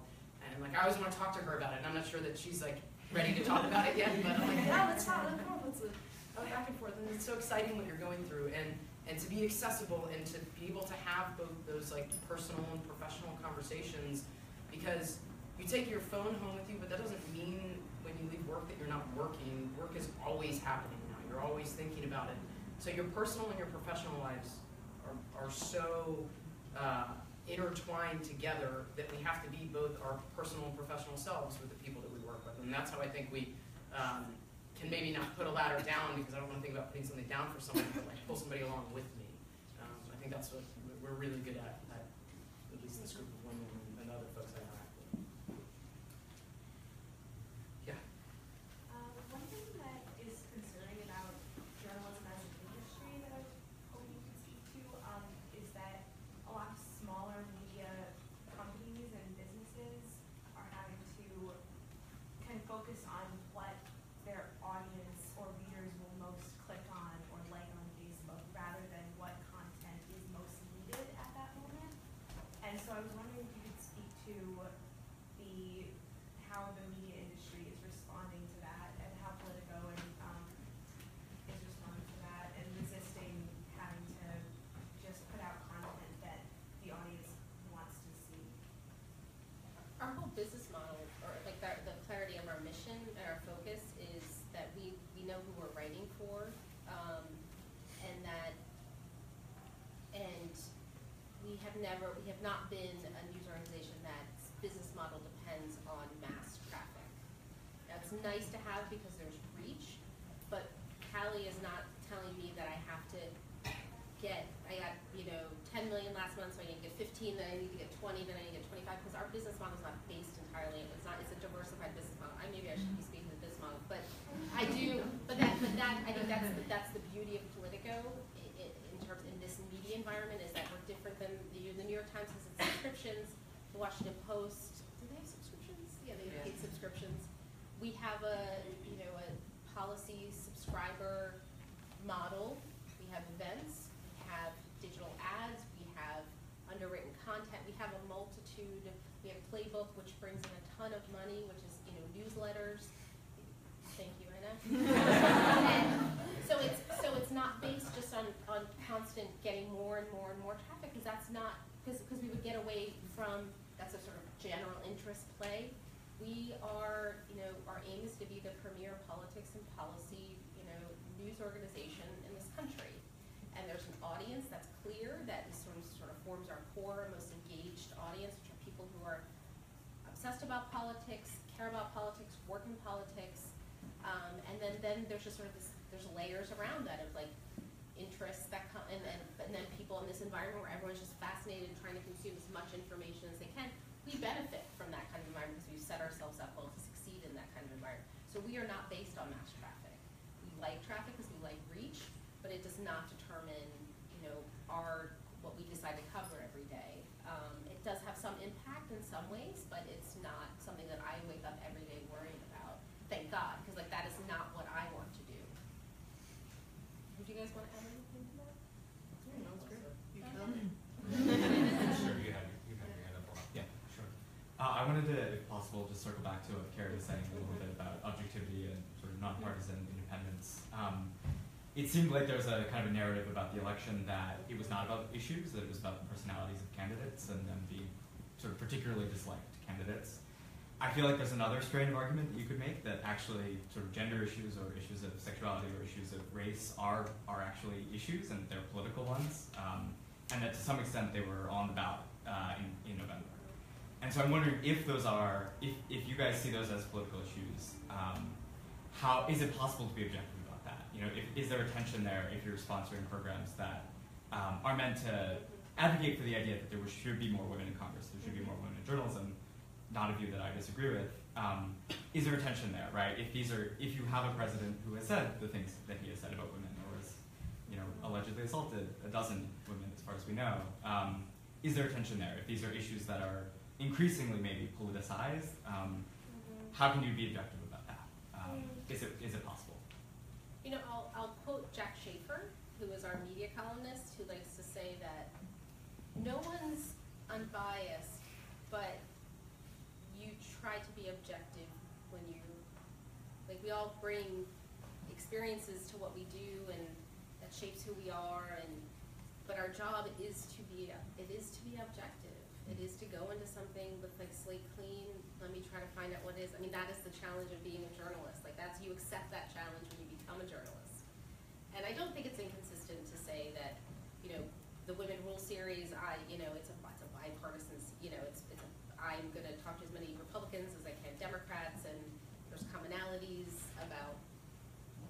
and like I always want to talk to her about it, and I'm not sure that she's like ready to talk about it yet, but I'm like, yeah, let's talk, come on, let's back and forth, and it's so exciting what you're going through, and to be accessible and to be able to have both those like personal and professional conversations, because you take your phone home with you, but that doesn't mean when you leave work that you're not working. Work is always happening now. You're always thinking about it. So your personal and your professional lives are so intertwined together that we have to be both our personal and professional selves with the people that we work with. And that's how I think we can maybe not put a ladder down, because I don't want to think about putting something down for somebody, but like pull somebody along with me. I think that's what we're really good at least this group of women and other folks I interact with. Yeah. One thing that is concerning about journalism as an industry that I was hoping you could speak to is that a lot of smaller media companies and businesses are having to kind of focus on what their audience or readers will most click on or like on Facebook rather than what content is most needed at that moment. And so I was wondering if you could speak to how the media industry is responding to that, and how Politico is responding to that, and resisting having to just put out content that the audience wants to see. Our whole business model, or like the clarity of our mission and our focus, is that we know who we're writing for, and we have not been a news organization that's business model depends on mass traffic. That's nice to have because there's reach, but Callie is not telling me that I have to I got 10 million last month, so I need to get 15, then I need to get 20, then I need to get 25, because our business model is not based entirely, it's a diversified business model. Maybe I should be speaking to the business model, but I do, but I think that's the beauty of Politico in this media environment, is that we're different than the New York Times has its subscriptions, the Washington Post, do they have subscriptions? Yeah, they have paid subscriptions. We have a policy subscriber model. We have events, we have digital ads, we have underwritten content, we have a multitude, we have Playbook, which brings in a ton of money, which is, newsletters. Thank you, Anna. And so it's not based just on constant getting more and more and more traffic, because that's not, because we would get away from, that's a sort of general interest play. We are, our aim is to be the premier politics and policy, news organization in this country. And there's an audience that's clear, that is sort of forms our core, most engaged audience, which are people who are obsessed about politics, care about politics, work in politics. And then there's just sort of there's layers around that of like interests that come, and then people in this environment where everyone's just fascinated and trying to consume as much information as they can. We benefit from that kind of environment because we've set ourselves up well to succeed in that kind of environment. So we are not based on mass traffic. We like traffic because we like reach, but it does not determine, what we decide to cover every day. It does have some impact in some ways, but it's not something that I wake up every day worrying about. Thank God, because that is not what I want to do. Would you guys want to add anything to that? Yeah, no, it's great. Sure, you had your hand up a lot. Yeah, sure. I wanted to, if possible, just circle back to what Carrie was saying a little bit about objectivity and sort of nonpartisan independence. It seemed like there was a kind of a narrative about the election that it was not about issues, that it was about the personalities of candidates and them being sort of particularly disliked candidates. I feel like there's another strain of argument that you could make, that actually sort of gender issues or issues of sexuality or issues of race are actually issues, and they're political ones, and that to some extent they were on the ballot in November. And so I'm wondering if those are, if you guys see those as political issues, how is it possible to be objective about that? Is there a tension there if you're sponsoring programs that are meant to advocate for the idea that there should be more women in Congress, there should be more women in journalism, not a view that I disagree with. Is there a tension there, right? If you have a president who has said the things that he has said about women, or has, allegedly assaulted a dozen women as far as we know, is there a tension there? If these are issues that are increasingly maybe politicized, how can you be objective about that? Is it possible? I'll quote Jack Schaefer, who is our media columnist, who likes to say that no one's unbiased, but you try to be objective when we all bring experiences to what we do, and that shapes who we are, but our job is to be objective. It is to go into something with slate clean, let me try to find out what it is. That is the challenge of being a journalist. You accept that challenge when you become a journalist. And I don't think it's inconsistent to say that, the Women Rule series, it's a bipartisan, I'm going to talk to as many Republicans as I can, Democrats, and there's commonalities about,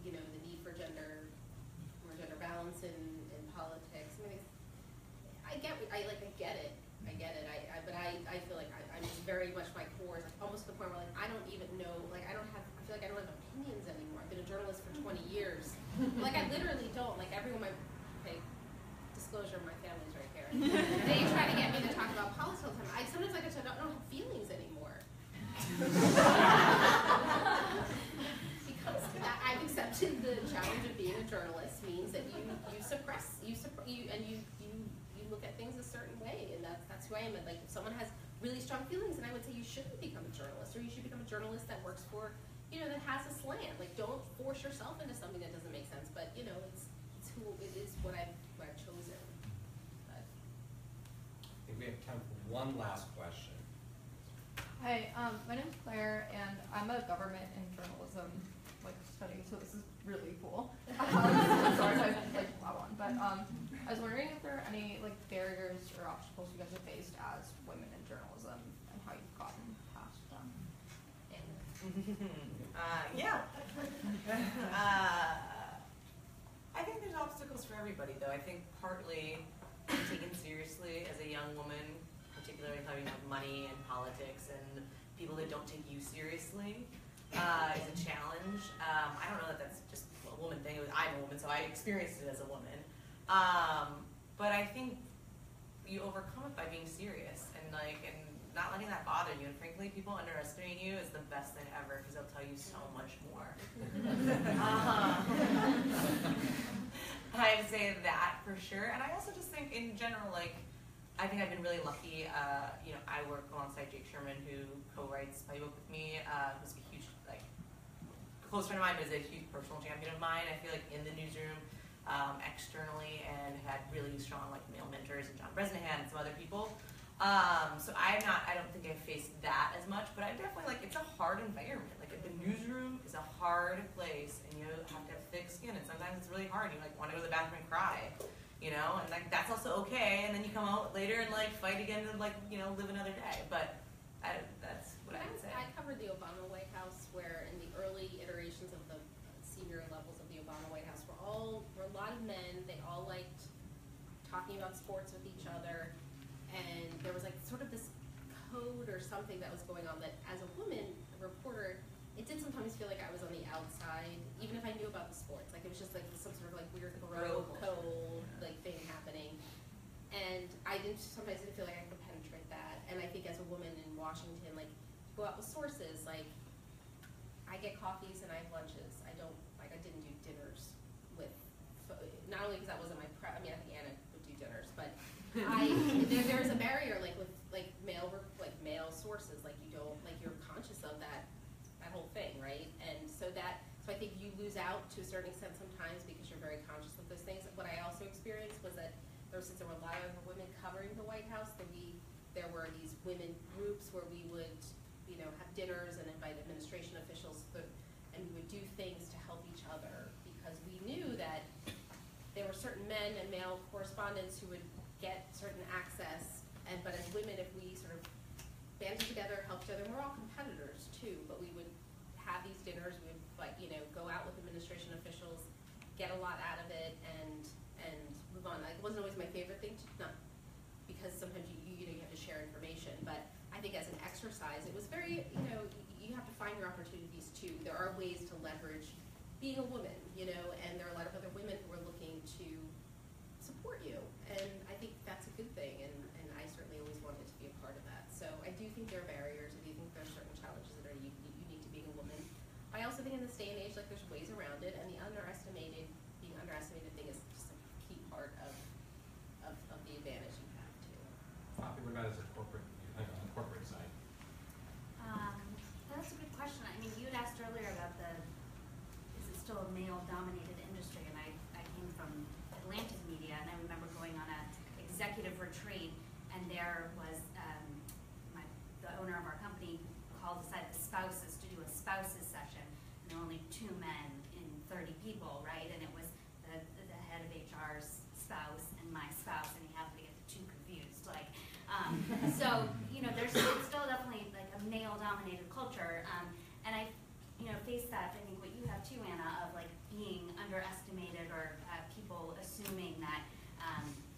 the need for more gender balance in politics. I get it. But I feel like I'm just very much my core is almost to the point where I don't even know, I feel like I don't have opinions anymore. I've been a journalist for 20 years. I literally don't. Everyone, disclosure, my family's right here. They try to get me to talk about politics all the time. Sometimes I don't have feelings anymore. Because I've accepted the challenge of being a journalist means that you suppress, you look at things a certain way, and that's who I am. And if someone has really strong feelings, then I would say you shouldn't become a journalist, or you should become a journalist that works for, that has a slant. Don't force yourself into something that doesn't make sense. But it's it is what I've chosen. But. I think we have time for one last question. Hi, my name's Claire, and I'm a government and journalism study, so this is really cool. Sorry if I blah on, but I was wondering if there are any barriers or obstacles you guys have faced as women in journalism, and how you've gotten past them. Yeah. I think there's obstacles for everybody, though. I think partly taken seriously as a young woman, particularly having money and politics and people that don't take you seriously, is a challenge. I don't know that that's just a woman thing. I'm a woman, so I experienced it as a woman. But I think you overcome it by being serious and not letting that bother you. And frankly, people underestimating you is the best thing ever because they'll tell you so much more. I'd say that for sure. And I also just think in general, like, I think I've been really lucky. You know, I work alongside Jake Sherman, who co-writes Playbook with me, who's a huge, like, close friend of mine, but is a huge personal champion of mine. I feel like in the newsroom, externally, and had really strong, like, male mentors, and John Bresnahan and some other people. So I don't think I've faced that as much, but I definitely, like, it's a hard environment. Like, the newsroom is a hard place, and you have to have thick skin, and sometimes it's really hard. You, like, want to go to the bathroom and cry, you know, and, like, that's also okay, and then you come out later and, like, fight again and, like, you know, live another day, but that's what I would say. I covered the Obama White House, where in the early iterations of the senior levels of the Obama White House were a lot of men. They all liked talking about sports with each other, and there was like sort of this code or something that was going on that as a woman, a reporter, it did sometimes feel like I was on the outside, even if I knew about the sports. Like it was just like some sort of like weird bro code like thing happening. And I sometimes didn't feel like I could penetrate that. And I think as a woman in Washington, like go out with sources, like I get coffees and I have lunches. I didn't do dinners with, not only because that wasn't my I mean, I think Anna would do dinners, but there's a barrier like with like male sources, like you don't, like you're conscious of that whole thing, right? And so I think you lose out to a certain extent sometimes because you're very conscious of those things. What I also experienced was that since there were a lot of women covering the White House, that there were these women groups where we would, you know, have dinners and invite administration officials, and we would do things to help each other because we knew that there were certain men and male correspondents who would get certain access, but as women, if we sort of banded together, helped each other, and we're all competitors too, but we would have these dinners, we would, like, you know, go out with administration officials, get a lot out of it, and move on. Like, it wasn't always my favorite thing to, not because sometimes you have to share information, but I think as an exercise, it was very, you know, you have to find your opportunities too. There are ways to leverage being a woman, you know, and there are a lot of other women who are looking to support you, and I think that's a good thing, and I certainly always wanted to be a part of that. So I do think there are barriers, I do think there are certain challenges that are unique to being a woman. I also think in this day and age, like, there's ways around it, and being underestimated thing is just a key part of the advantage you have too. Poppy, what about as a corporate, on the corporate side? That's a good question. I mean, you had asked earlier about is it still a male-dominated industry? And I came from Atlantic media, and I remember going on an executive retreat, and there was the owner of our company called aside the spouses to do a spouses session, and there were only 2 men in 30 people, right? And it was the head of HR's spouse and my spouse, and he happened to get the 2 confused. Like, so you know, it's still definitely like a male-dominated culture, and I, you know, face that. I think what you have too, Anna, of like being underestimated or people assuming that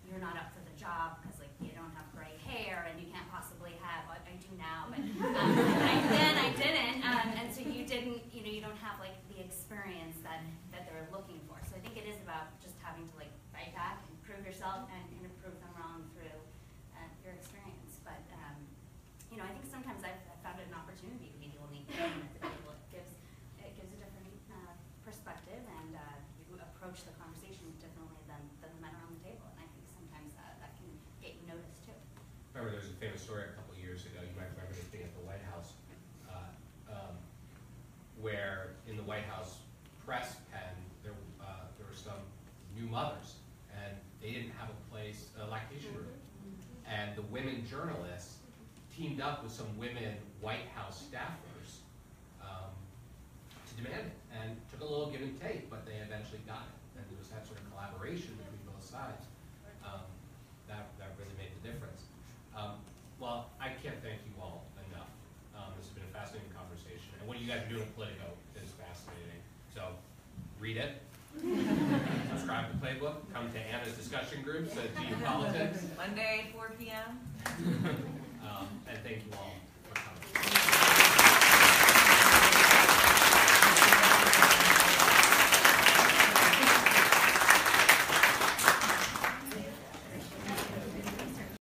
you're not up for the job because like you don't have gray hair and you can't possibly have. Well, I do now, but then I didn't, and so you didn't. You know, you don't have like the experience that they're looking for. So I think it is about just having to like fight back and prove yourself and prove them wrong through your experience. But you know, I think sometimes I've found it an opportunity to be the only woman at the table. It gives a different perspective, and you approach the conversation differently than the men around the table. And I think sometimes that can get you noticed too. Remember, there was a famous story a couple of years ago. You might remember this thing at the White House, where in the White House press pen there were some new mothers, and they didn't have a place, a lactation room, and the women journalists teamed up with some women White House staffers to demand it, and took a little give and take, but they eventually got it, and there was that sort of collaboration between both sides. That really made the difference. Well, I can't thank you all enough. This has been a fascinating conversation, and what you guys are doing at Politico is fascinating. So, read it, subscribe to Playbook, come to Anna's discussion groups at Geopolitics. Monday, 4 p.m. And thank you all.